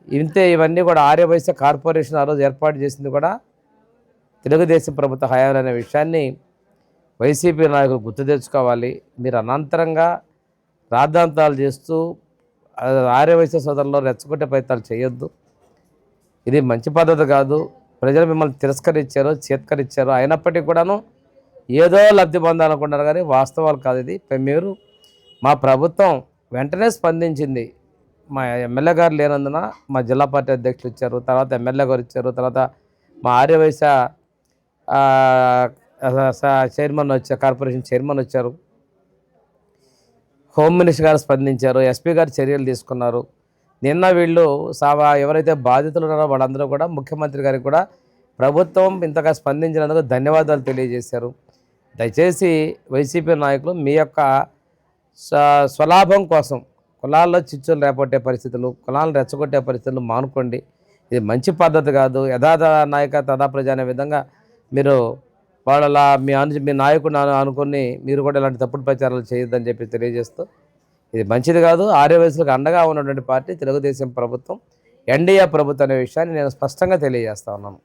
ఇంతే ఇవన్నీ కూడా ఆర్యవైశ్య కార్పొరేషన్ ఆ రోజు ఏర్పాటు చేసింది కూడా తెలుగుదేశం ప్రభుత్వ హయాంలో అనే విషయాన్ని వైసీపీ నాయకులు గుర్తు తెచ్చుకోవాలి. మీరు అనంతరంగా రాద్ధాంతాలు చేస్తూ ఆర్యవైశ్య సోదరుల్లో రెచ్చగొట్టే ప్రయత్నాలు చేయొద్దు. ఇది మంచి పద్ధతి కాదు. ప్రజలు మిమ్మల్ని తిరస్కరించారు, చేత్కరించారు. అయినప్పటికీ కూడాను ఏదో లబ్ధి పొందాలనుకుంటున్నారు కానీ వాస్తవాలు కాదు ఇది. మీరు మా ప్రభుత్వం వెంటనే స్పందించింది. మా ఎమ్మెల్యే గారు లేనందున మా జిల్లా పార్టీ అధ్యక్షులు ఇచ్చారు, తర్వాత ఎమ్మెల్యే గారు ఇచ్చారు, తర్వాత మా ఆర్యవైశ్య చైర్మన్ వచ్చారు, కార్పొరేషన్ చైర్మన్ వచ్చారు, హోమ్ మినిస్టర్ గారు స్పందించారు, ఎస్పీ గారు చర్యలు తీసుకున్నారు. నిన్న వీళ్ళు ఎవరైతే బాధితులు ఉన్నారో వాళ్ళందరూ కూడా ముఖ్యమంత్రి గారికి కూడా ప్రభుత్వం ఇంతగా స్పందించినందుకు ధన్యవాదాలు తెలియజేశారు. దయచేసి వైసీపీ నాయకులు మీ యొక్క స్వలాభం కోసం కులాల్లో చిచ్చులు రేపొట్టే పరిస్థితులు, కులాలను రెచ్చగొట్టే పరిస్థితులు మానుకోండి. ఇది మంచి పద్ధతి కాదు. యథాత నాయక తథా ప్రజ అనే విధంగా మీరు వాళ్ళ మీ నాయకుడిని అనుకుని మీరు కూడా ఇలాంటి తప్పుడు ప్రచారాలు చేయొద్దని చెప్పి తెలియజేస్తూ, ఇది మంచిది కాదు. ఆర్యవైశ్యులకు అండగా ఉన్నటువంటి పార్టీ తెలుగుదేశం ప్రభుత్వం, ఎన్డీఏ ప్రభుత్వం అనే విషయాన్ని నేను స్పష్టంగా తెలియజేస్తా ఉన్నాను.